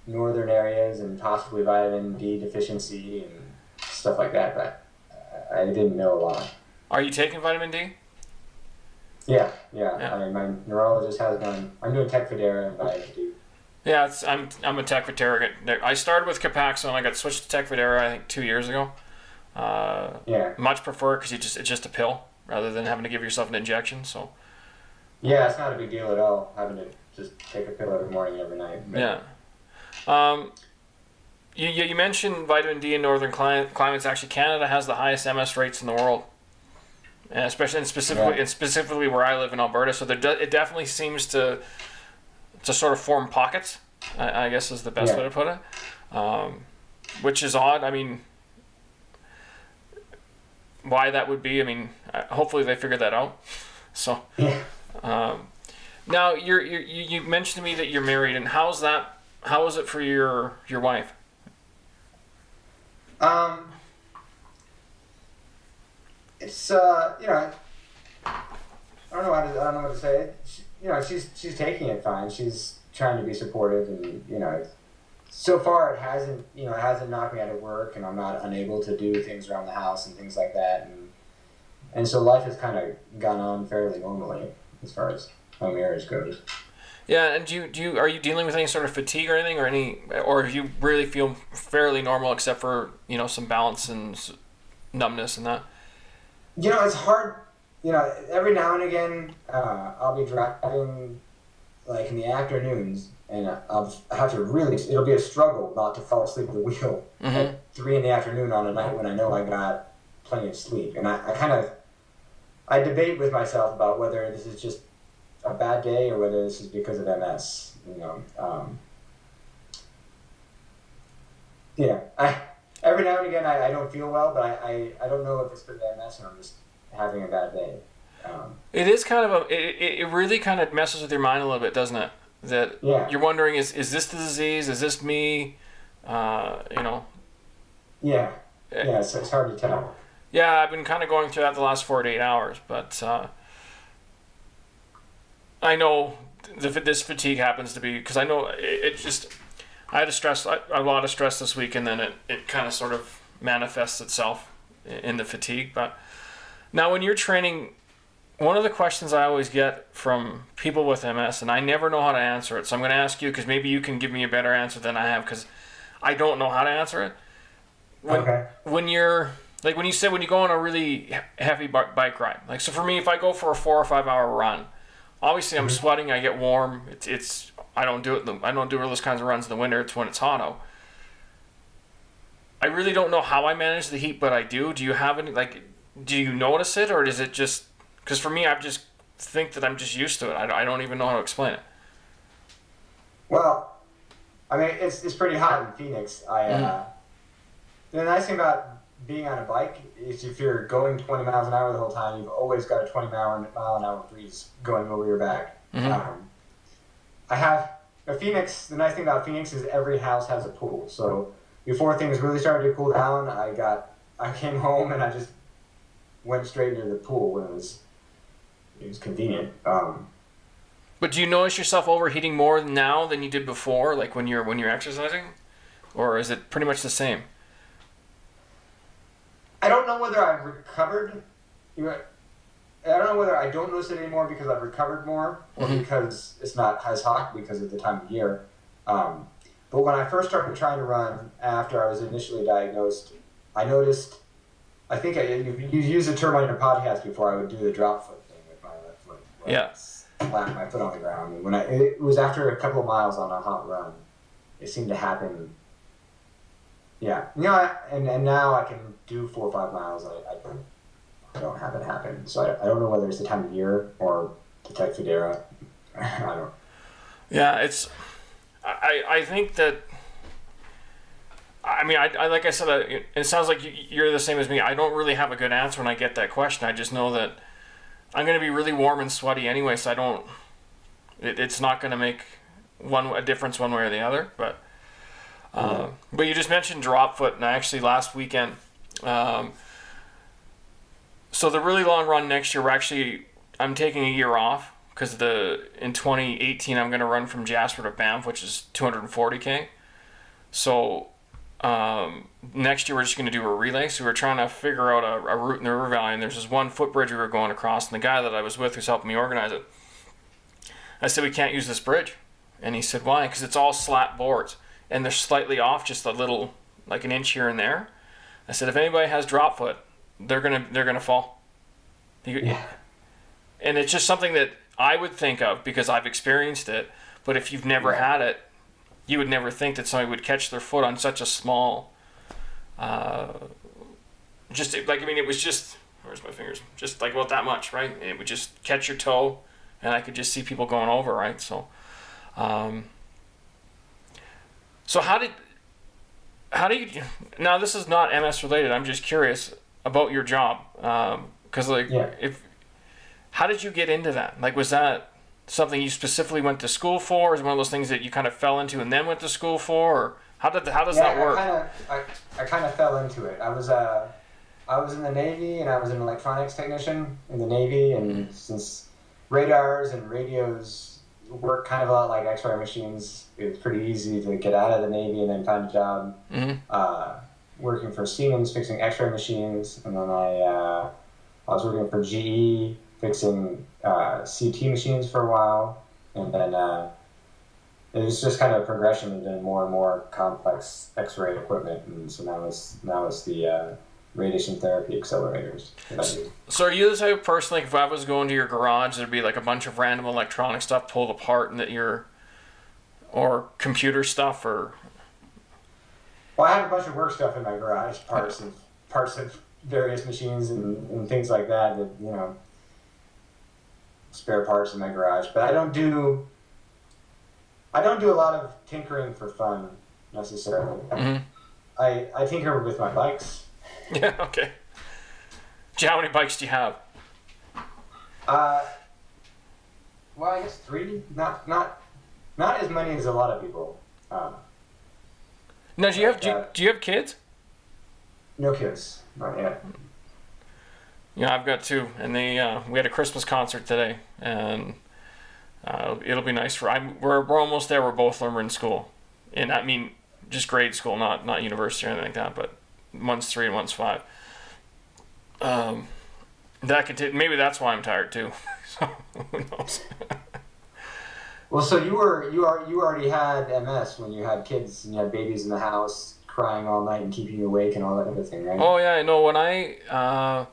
northern areas and possibly vitamin D deficiency and stuff like that, but I didn't know a lot. Are you taking vitamin D? Yeah. I mean, my neurologist has done. I'm doing Tecfidera and vitamin D. Yeah, I'm a Tecfidera. I started with Capaxone, and I got switched to Tecfidera I think 2 years ago. Much prefer it because it's just a pill rather than having to give yourself an injection. So. Yeah, it's not a big deal at all having to just take a pill every morning, every night. But. Yeah. You mentioned vitamin D in northern climates. Actually, Canada has the highest MS rates in the world, and specifically where I live in Alberta. So it definitely seems to sort of form pockets, I guess is the best way to put it, which is odd. I mean, why that would be? I mean, hopefully they figure that out. So, now you mentioned to me that you're married, and how is it for your wife? It's I don't know what to say. She's taking it fine. She's trying to be supportive, and so far it hasn't knocked me out of work, and I'm not unable to do things around the house and things like that, and so life has kind of gone on fairly normally as far as how marriage goes. Yeah, and are you dealing with any sort of fatigue or anything, or do you really feel fairly normal except for some balance and numbness and that? It's hard. Every now and again, I'll be driving like in the afternoons, and I'll have to it'll be a struggle not to fall asleep at the wheel at 3 p.m. on a night when I know I got plenty of sleep, and I debate with myself about whether this is just a bad day or whether this is because of MS. Every now and again I don't feel well, but I don't know if it's because of MS or I'm just having a bad day. It is kind of it really kind of messes with your mind a little bit, doesn't it? That you're wondering, is this the disease? Is this me? Yeah, so it's hard to tell. Yeah, I've been kind of going through that the last 4 to 8 hours, but I know this fatigue happens to be because I know it just. I had a lot of stress this week, and then it kind of sort of manifests itself in the fatigue. But now, when you're training, one of the questions I always get from people with MS, and I never know how to answer it, so I'm going to ask you because maybe you can give me a better answer than I have because I don't know how to answer it. When you're like when you said when you go on a really heavy bike ride, like so for me, if I go for a 4 or 5 hour run, obviously I'm sweating, I get warm. It's I don't do those kinds of runs in the winter. It's when it's hot out. I really don't know how I manage the heat, but I do. Do you have any do you notice it, or is it just because for me I just think that I'm just used to it. I don't even know how to explain it. Well, I mean, it's pretty hot in Phoenix. The nice thing about being on a bike is if you're going 20 miles an hour the whole time, you've always got a 20 mile an hour breeze going over your back. I have Phoenix. The nice thing about Phoenix is every house has a pool. So before things really started to cool down, I came home and I just went straight into the pool when it was convenient. But do you notice yourself overheating more now than you did before, like when you're exercising, or is it pretty much the same? I don't know whether I've recovered. I don't know whether I don't notice it anymore because I've recovered more, or because it's not as hot because of the time of year. But when I first started trying to run after I was initially diagnosed, I noticed. I think you used a term on your podcast before. I would do the drop foot thing with my left foot. Yeah. Slap my foot on the ground. And it was after a couple of miles on a hot run, it seemed to happen. Yeah, and now I can do 4 or 5 miles. I don't have it happen. So I don't know whether it's the time of year or the Tech Federa. I don't. Yeah, I think that. I mean, I like I said, it sounds like you're the same as me. I don't really have a good answer when I get that question. I just know that I'm going to be really warm and sweaty anyway, so I don't. It's not going to make a difference one way or the other, but. But you just mentioned drop foot, and actually last weekend, so the really long run next year, I'm taking a year off because in 2018 I'm going to run from Jasper to Banff, which is 240K. So next year we're just going to do a relay. So we're trying to figure out a route in the river valley, and there's this one footbridge we were going across, and the guy that I was with who's helping me organize it, I said, we can't use this bridge. And he said, why? Because it's all slat boards. And they're slightly off, just a little, like an inch here and there. I said, if anybody has drop foot, they're gonna fall. Yeah. And it's just something that I would think of because I've experienced it. But if you've never had it, you would never think that somebody would catch their foot on such a small. It was just where's my fingers? Just like about that much, right? It would just catch your toe, and I could just see people going over, right? So. So how do you now? This is not MS related. I'm just curious about your job, because how did you get into that? Like, was that something you specifically went to school for? Is it one of those things that you kind of fell into and then went to school for? Or how does that work? I kind of fell into it. I was in the Navy, and I was an electronics technician in the Navy, and since radars and radios work kind of a lot like X-ray machines, it was pretty easy to get out of the Navy and then find a job working for Siemens fixing X-ray machines, and then I was working for GE fixing CT machines for a while, and then it was just kind of a progression into more and more complex X-ray equipment, and so now it's the radiation therapy accelerators that I do. So are you the type of person, like if I was going to your garage, there'd be like a bunch of random electronic stuff pulled apart, and or computer stuff, or? Well, I have a bunch of work stuff in my garage, parts of various machines and things like that, spare parts in my garage. But I don't do a lot of tinkering for fun necessarily. I tinker with my bikes. Yeah. Okay. How many bikes do you have? Well, I guess 3. Not as many as a lot of people. Now, do you have kids? No kids, not yet. Yeah, I've got 2, and we had a Christmas concert today, and It'll be nice we're almost there. We're in school, and I mean just grade school, not university or anything like that. But one's 3 and one's 5. That could maybe that's why I'm tired too. So who knows? Well, so you already had MS when you had kids and you had babies in the house crying all night and keeping you awake and all that other thing, right? Oh yeah, I know. When I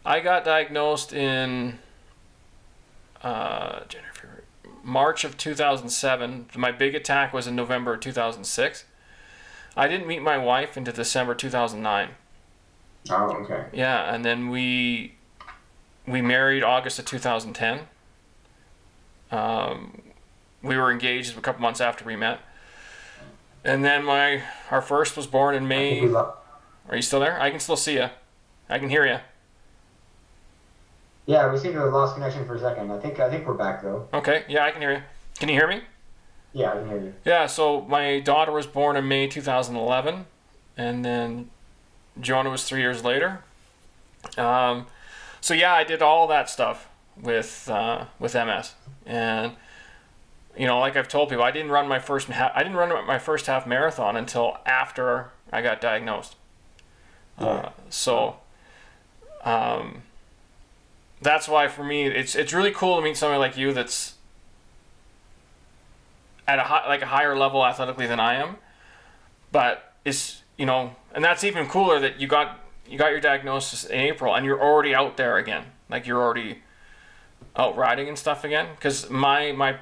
got diagnosed in March of 2007. My big attack was in November of 2006. I didn't meet my wife until December 2009. Oh, okay. Yeah, and then we married August of 2010. We were engaged a couple months after we met. And then our first was born in May. Are you still there? I can still see you. I can hear you. Yeah, we seem to have lost connection for a second. I think we're back though. Okay, yeah, I can hear you. Can you hear me? Yeah, I can hear you. Yeah, so my daughter was born in May 2011, and then Jonah was 3 years later. So yeah, I did all that stuff with MS, and like I've told people, I didn't run my first half marathon until after I got diagnosed. Yeah. That's why for me it's really cool to meet somebody like you that's at a higher level athletically than I am, but it's and that's even cooler that you got your diagnosis in April and you're already out there again, like you're already out riding and stuff again. Because I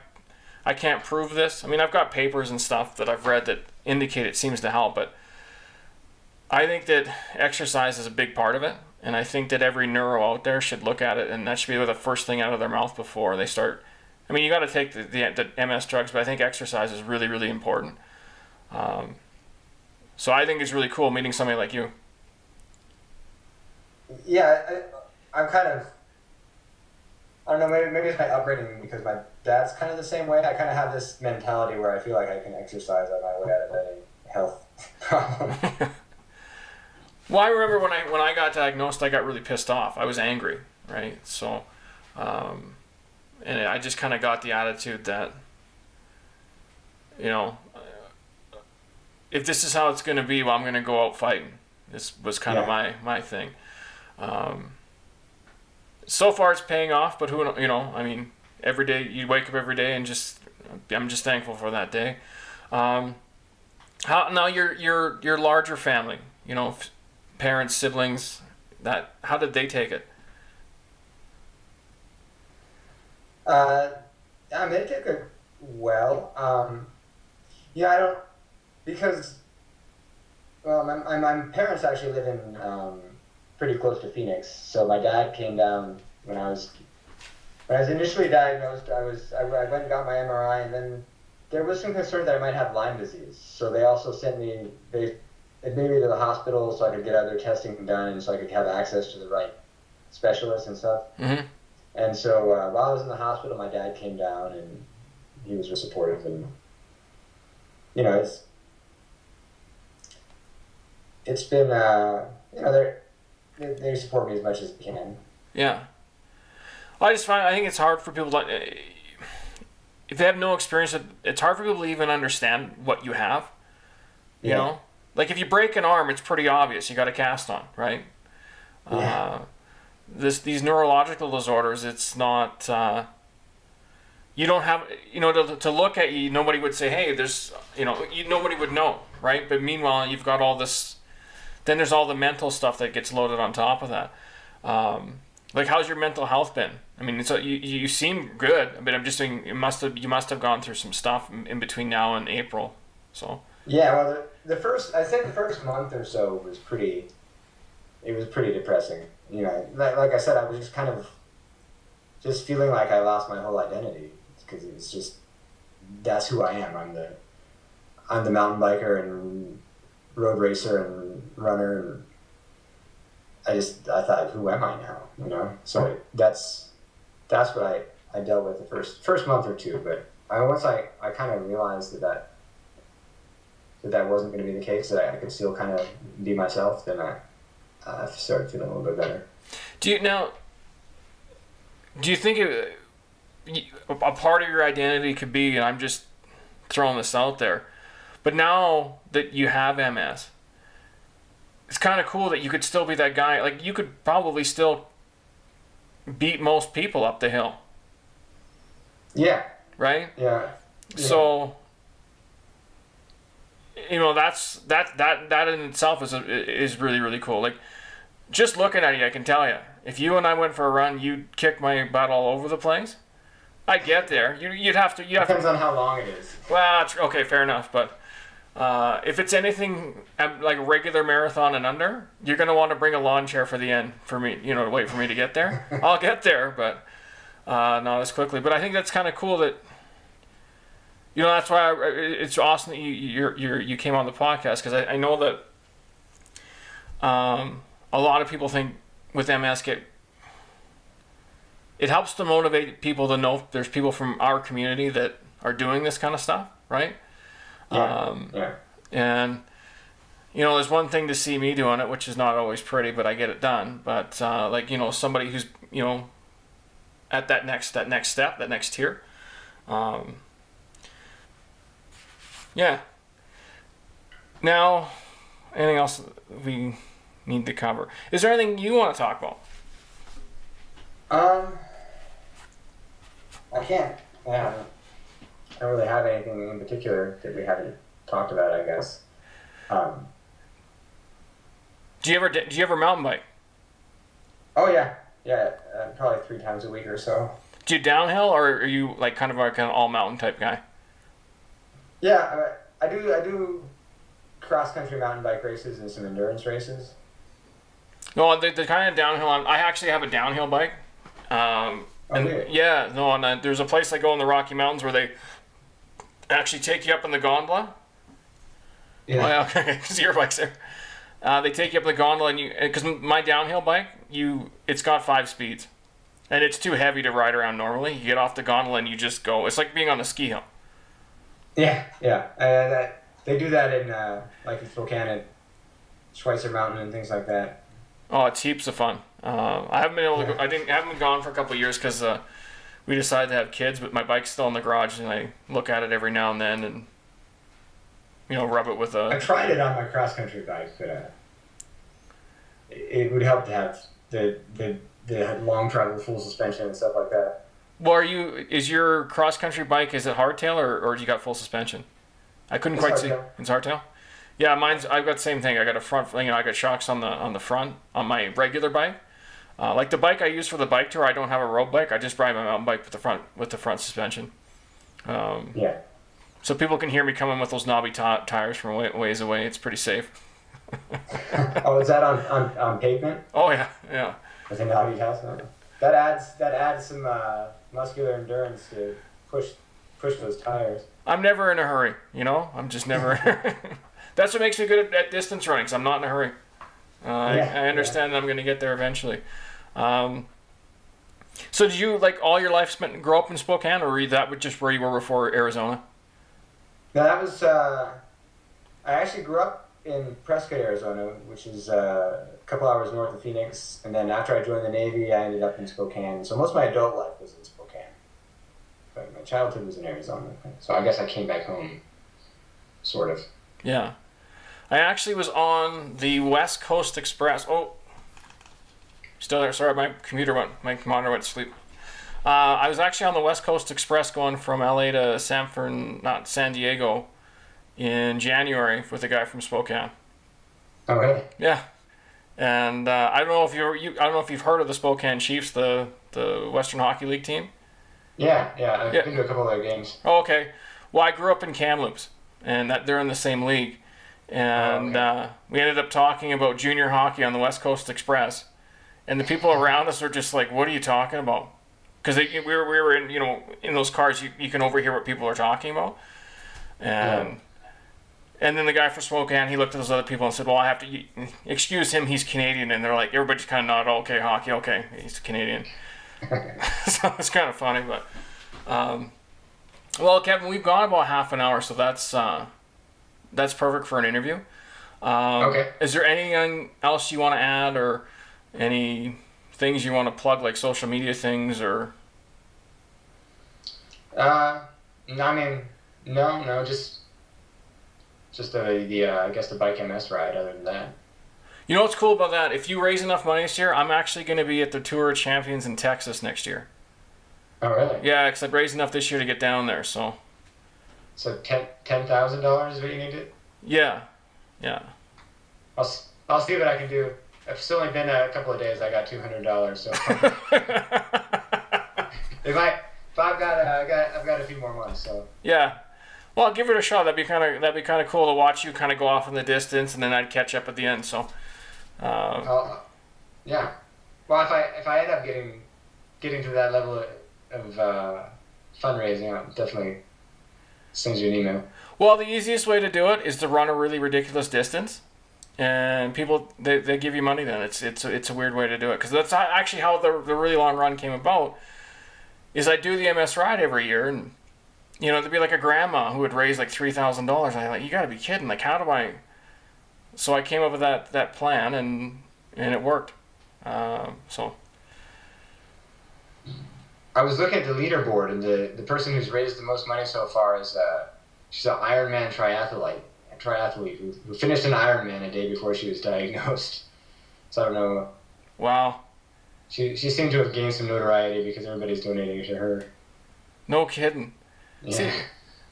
can't prove this. I mean, I've got papers and stuff that I've read that indicate it seems to help, but I think that exercise is a big part of it. And I think that every neuro out there should look at it, and that should be the first thing out of their mouth before they start. I mean, you got to take the MS drugs, but I think exercise is really, really important. So I think it's really cool meeting somebody like you. Yeah, I'm kind of, I don't know, maybe it's my upbringing because my dad's kind of the same way. I kind of have this mentality where I feel like I can exercise on my way out of any health problem. Well, I remember when I got diagnosed, I got really pissed off. I was angry, right? So, and I just kind of got the attitude that, if this is how it's going to be, well, I'm going to go out fighting. This was kind of my thing. So far, it's paying off, but I mean, every day you wake up every day and I'm just thankful for that day. How now your larger family, parents, siblings, how did they take it? I mean, they took it well. I don't, because, well, my parents actually live in pretty close to Phoenix, so my dad came down when I was initially diagnosed. I went and got my MRI, and then there was some concern that I might have Lyme disease, so they also sent me, they admitted me to the hospital so I could get other testing done and so I could have access to the right specialists and stuff. Mm-hmm. And so while I was in the hospital, my dad came down and he was just supportive, and it's been they support me as much as they can. Yeah, I think it's hard for people to, if they have no experience, it's hard for people to even understand what you have. You know, like if you break an arm, it's pretty obvious. You got a cast on, right? Yeah. These neurological disorders, it's not. You don't have, to look at you. Nobody would say, "Hey, there's," nobody would know, right? But meanwhile, you've got all this. Then there's all the mental stuff that gets loaded on top of that. Like, how's your mental health been? I mean, so you seem good, but I'm just saying you must have gone through some stuff in between now and April. So. Yeah, well, I'd say the first month or so was pretty depressing. Like I said, I was just kind of just feeling like I lost my whole identity because it's just, that's who I am. I'm the mountain biker and road racer and runner. And I thought, who am I now? So that's what I dealt with the first month or two. But once I kind of realized that wasn't going to be the case, that I could still kind of be myself, then I started feeling a little bit better. Do you think a part of your identity could be, and I'm just throwing this out there, but now that you have MS, it's kind of cool that you could still be that guy. Like, you could probably still beat most people up the hill. Yeah. Right? Yeah. So, you know, that in itself is really, really cool. Like, just looking at you, I can tell you, if you and I went for a run, you'd kick my butt all over the place. I get there. You'd have to. Depends on how long it is. Well, okay, fair enough. But if it's anything like a regular marathon and under, you're gonna want to bring a lawn chair for the end for me. You know, to wait for me to get there. I'll get there, but not as quickly. But I think that's kind of cool that. You know, that's why it's awesome that you came on the podcast, because I know that a lot of people think with MS it helps to motivate people to know there's people from our community that are doing this kind of stuff, right? Yeah. And you know, there's one thing to see me doing it, which is not always pretty, but I get it done. But like, you know, somebody who's, you know, at that next step, that next tier. Yeah. Now, anything else we need to cover? Is there anything you want to talk about? I can't. Yeah. I don't really have anything in particular that we haven't talked about, I guess. Do you ever mountain bike? Oh yeah, probably 3 times a week or so. Do you downhill, or are you like kind of like an all mountain type guy? Yeah, I do cross country mountain bike races and some endurance races. No, the kind of downhill. I actually have a downhill bike. Okay. Yeah, no, and there's a place I go in the Rocky Mountains where they actually take you up in the gondola. Yeah. Oh, yeah, okay, because your bike's there. They take you up in the gondola, and because my downhill bike, it's got 5 speeds, and it's too heavy to ride around normally. You get off the gondola and you just go. It's like being on a ski hill. Yeah. They do that in like in Spokane at Schweitzer Mountain and things like that. Oh, it's heaps of fun. I haven't been able to go. Haven't been gone for a couple of years because we decided to have kids, but my bike's still in the garage, and I look at it every now and then, and you know, rub it with a. I tried it on my cross country bike, but it would help to have the long travel full suspension and stuff like that. Well, is your cross country bike, is it hardtail or do you got full suspension? I couldn't quite see. It's hardtail. Yeah, I've got the same thing. I got a front, you know, I got shocks on the front on my regular bike. Like the bike I use for the bike tour, I don't have a road bike. I just ride my mountain bike with the front suspension. Yeah. So people can hear me coming with those knobby tires from ways away. It's pretty safe. Oh, is that on pavement? Oh yeah. With a knobby tires? That adds some muscular endurance to push those tires. I'm never in a hurry, you know. I'm just never. That's what makes me good at distance running, 'cause I'm not in a hurry. I understand that I'm going to get there eventually. So did you, like, all your life grow up in Spokane, or that just where you were before Arizona? No, that was. I actually grew up in Prescott, Arizona, which is a couple hours north of Phoenix. And then after I joined the Navy, I ended up in Spokane. So most of my adult life was in Spokane. But my childhood was in Arizona. So I guess I came back home, sort of. Yeah. I actually was on the West Coast Express. Oh, still there. Sorry, my monitor went to sleep. I was actually on the West Coast Express going from LA to San Diego in January with a guy from Spokane. Oh, really? Yeah. And I don't know if I don't know if you've heard of the Spokane Chiefs, the Western Hockey League team. Yeah. I've been to a couple of their games. Oh, okay. Well, I grew up in Kamloops, and they're in the same league. And we ended up talking about junior hockey on the West Coast Express, and the people around us are just like, "What are you talking about?" Because we were in, you know, in those cars, you can overhear what people are talking about, and then the guy from Spokane, he looked at those other people and said, "Well, I have to excuse him. He's Canadian," and they're like, everybody just kind of nodded, "Okay, hockey, okay, he's Canadian." So it's kind of funny, but well, Kevin, we've gone about half an hour, so that's perfect for an interview. Okay. Is there anything else you want to add, or any things you want to plug, like social media things, or? No, I mean, no, just I guess the bike MS ride. Other than that, You know what's cool about that? If you raise enough money this year, I'm actually going to be at the Tour of Champions in Texas next year. oh really? Yeah, because I've raised enough this year to get down there. So So $10,000 is what you needed. yeah. I'll see what I can do. It's only been a couple of days. I got $200, so if I've got a few more months. So Yeah. Well, give it a shot. That'd be kind of cool to watch you kind of go off in the distance, and then I'd catch up at the end. So, yeah. Well, if I end up getting to that level of fundraising, I'll definitely send you an email. well, the easiest way to do it is to run a really ridiculous distance, and people they give you money. Then it's a weird way to do it because that's actually how the really long run came about. Is I do the MS ride every year, and there'd be like a grandma who would raise like $3,000. I'm like, you got to be kidding! Like, how do I? So I came up with that plan, and it worked. So I was looking at the leaderboard, and the person who's raised the most money so far is she's an Ironman triathlete who finished an Ironman a day before she was diagnosed. So I don't know. wow, She seemed to have gained some notoriety because everybody's donating to her. no kidding. Yeah. See,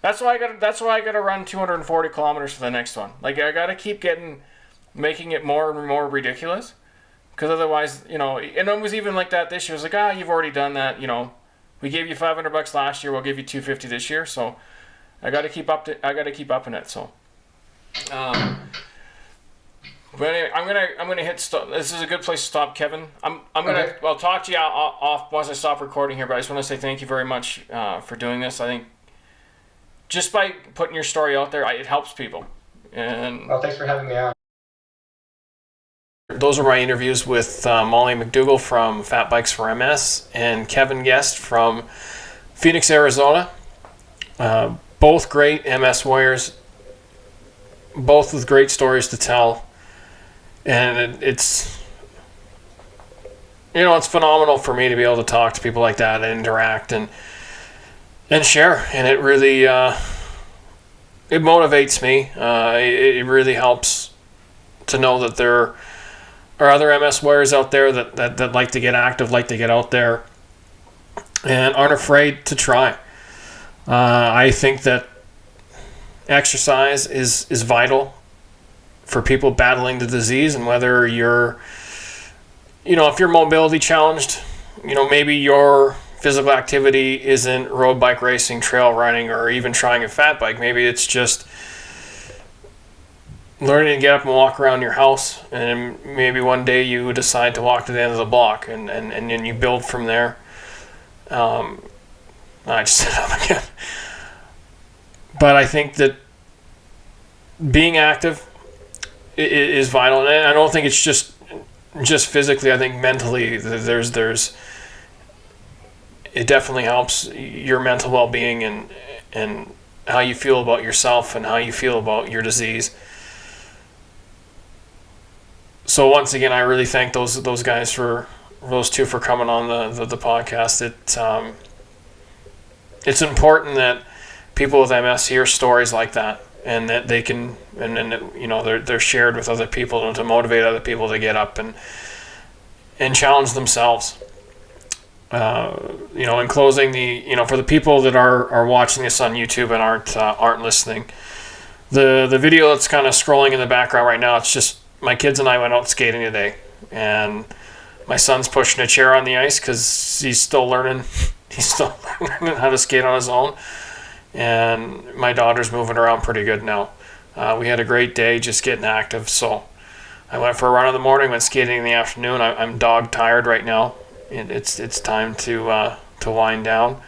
that's why I got to run 240 kilometers for the next one. Like, I got to keep making it more and more ridiculous, because otherwise, and it was even like that this year. It was like, you've already done that. We gave you $500 last year. We'll give you $250 this year. So I got to keep up in it. So, but anyway, I'm gonna hit stop. This is a good place to stop, Kevin. I'll talk to you off once I stop recording here. But I just want to say thank you very much for doing this. I think just by putting your story out there, it helps people. And Well, thanks for having me on. those are my interviews with Molly McDougall from Fat Bikes for MS and Kevin Gest from Phoenix, Arizona. Both great MS warriors, both with great stories to tell. And it's phenomenal for me to be able to talk to people like that and interact and share. And it really it motivates me. It really helps to know that there are other MS warriors out there that like to get active, like to get out there, and aren't afraid to try. I think that exercise is vital for people battling the disease, and whether you're, if you're mobility challenged, maybe your physical activity isn't road bike racing, trail running, or even trying a fat bike. Maybe it's just learning to get up and walk around your house, and maybe one day you decide to walk to the end of the block, and then you build from there. I just said up again. But I think that being active is vital, and I don't think it's just physically. I think mentally, there's it definitely helps your mental well-being and how you feel about yourself and how you feel about your disease. So once again, I really thank those guys those two for coming on the podcast. It's important that people with MS hear stories like that, and that they can, and they're shared with other people to motivate other people to get up and challenge themselves. In closing, for the people that are watching this on YouTube and aren't listening, the video that's kind of scrolling in the background right now, it's just my kids and I went out skating today, and my son's pushing a chair on the ice because he's still learning how to skate on his own. And my daughter's moving around pretty good now. We had a great day just getting active. So I went for a run in the morning, went skating in the afternoon. I'm dog tired right now. It's time to wind down.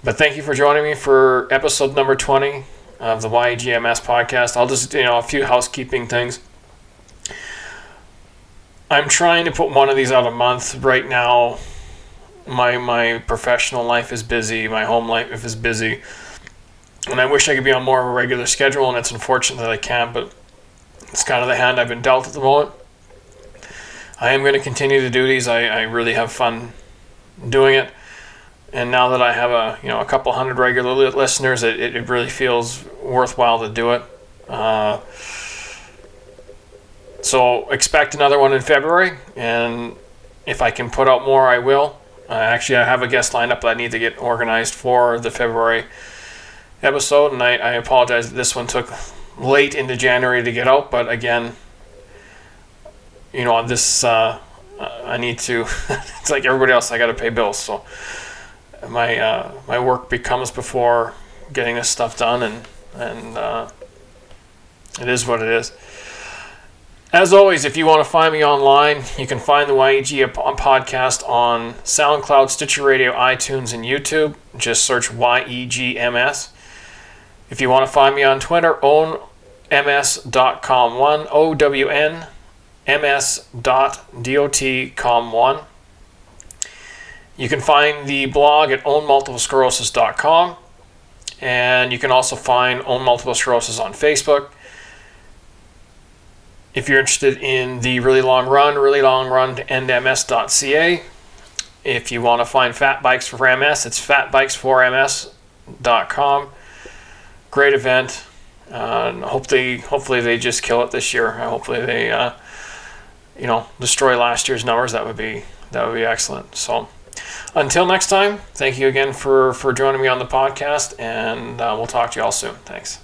But thank you for joining me for episode number 20 of the YEG MS podcast. I'll just, a few housekeeping things. I'm trying to put one of these out a month. Right now, my professional life is busy, my home life is busy, and I wish I could be on more of a regular schedule, and it's unfortunate that I can't, but it's kind of the hand I've been dealt at the moment. I am going to continue to do these. I really have fun doing it, and now that I have a couple hundred regular listeners, it really feels worthwhile to do it. So expect another one in February, and if I can put out more, I will. Actually, I have a guest lined up that I need to get organized for the February episode, and I apologize that this one took late into January to get out, but again, this I need to. It's like everybody else, I got to pay bills, so my work becomes before getting this stuff done, and it is what it is. As always, if you want to find me online, you can find the YEG podcast on SoundCloud, Stitcher Radio, iTunes, and YouTube. Just search YEG MS. If you want to find me on Twitter, ownms.com1, OWN ms.dotcom1. You can find the blog at ownmultiplesclerosis.com, and you can also find Own Multiple Sclerosis on Facebook. If you're interested in the really long run to endms.ca. If you want to find Fat Bikes for MS, it's fatbikes4ms.com. Great event. Hopefully they just kill it this year. Hopefully they destroy last year's numbers. That would be excellent. So until next time, thank you again for joining me on the podcast, and we'll talk to you all soon. Thanks.